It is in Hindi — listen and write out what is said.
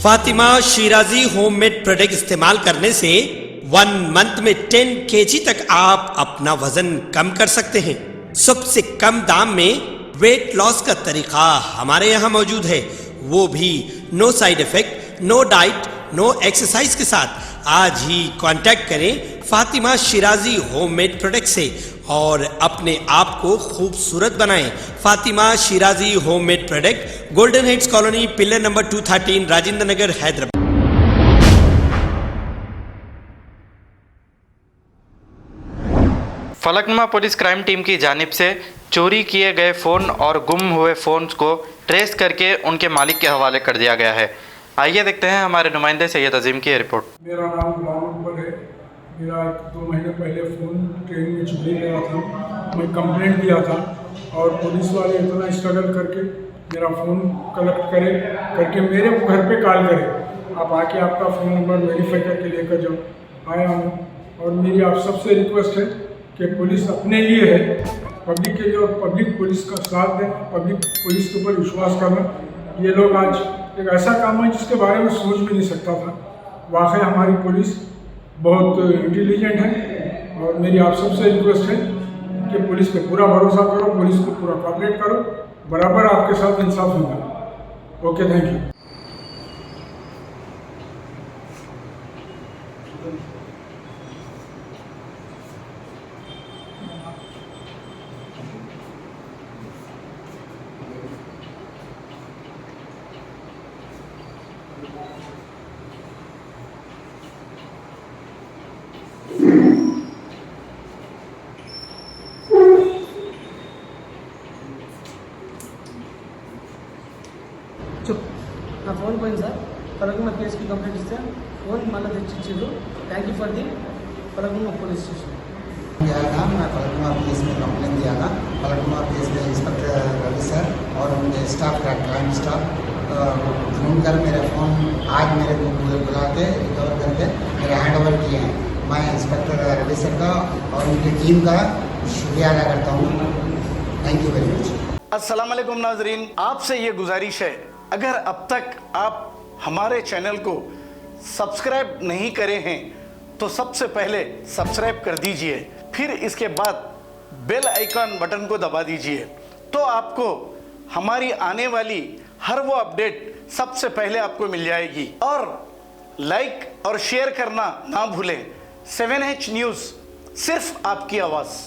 फातिमा शिराजी होममेड प्रोडक्ट इस्तेमाल करने से 1 मंथ में 10 kg तक आप अपना वजन कम कर सकते हैं। सबसे कम दाम में वेट लॉस का तरीका हमारे यहाँ मौजूद है, वो भी no side effect, no diet, no exercise के साथ। आज ही कांटेक्ट करें फातिमा शिराजी होममेड प्रोडक्ट से और अपने आप को खूबसूरत बनाएं। Fatima Shirazi homemade product, golden heads colony, pillar number 213, Rajendra Nagar, Hyderabad. Falaknuma police crime team की जानिब से चोरी किए गए फ़ोन और गुम हुए फ़ोन्स को ट्रेस करके उनके मालिक के हवाले कर दिया गया है। आइए देखते हैं हमारे नुमाइंदे सैयद अजीम की रिपोर्ट। मेरा नाम गुलाम अकबर है। मेरा 2 महीने पहले फ़ोन ट्रेन में चोरी गया था। मैं कंप्लेंट दिया था और पुलिस वाले इतना स्ट्रगल करके मेरा फ़ोन कलेक्ट करके मेरे घर पे कॉल करे, आप आके आपका फ़ोन नंबर वेरीफाई करके लेकर जाओ। आया हूँ और मेरी आप सबसे रिक्वेस्ट है कि पुलिस अपने लिए है, पब्लिक के लिए, और पब्लिक पुलिस का साथ दें, पब्लिक पुलिस के ऊपर विश्वास करना। ये लोग आज एक ऐसा काम है जिसके बारे में सोच भी नहीं सकता था। वाकई हमारी पुलिस बहुत इंटेलिजेंट है और मेरी आप सबसे रिक्वेस्ट है कि पुलिस पे पूरा भरोसा करो, पुलिस को पूरा कोऑपरेट करो, बराबर आपके साथ इंसाफ होगा। Okay, thank you. నా ఫోన్ పోయింది సార్. పలకనుమ కేసుకి కంప్లైంట్ ఇస్తే ఫోన్ మళ్ళీ తెచ్చిచ్చిండ్రు. Thank you for the Falaknuma police station. गया था, मैं पलकनुमा पुलिस में कंप्लेन दिया था। पलकनुमा पुलिस में इंस्पेक्टर रवि सर और उनके स्टाफ का क्राइम स्टाफ ढूंढ कर मेरे फ़ोन आज मेरे को बुला के रिकवर करके मेरे हैंड ओवर किए हैं। मैं इंस्पेक्टर रवि सर का और उनकी टीम का शुक्रिया अदा करता हूँ। Thank you very much. अस्सलाम वालेकुम नाजरीन, आपसे ये गुजारिश है, अगर अब तक आप हमारे चैनल को सब्सक्राइब नहीं करे हैं तो सबसे पहले सब्सक्राइब कर दीजिए, फिर इसके बाद बेल आइकन बटन को दबा दीजिए, तो आपको हमारी आने वाली हर वो अपडेट सबसे पहले आपको मिल जाएगी। और लाइक और शेयर करना ना भूलें। 7H न्यूज़, सिर्फ आपकी आवाज़।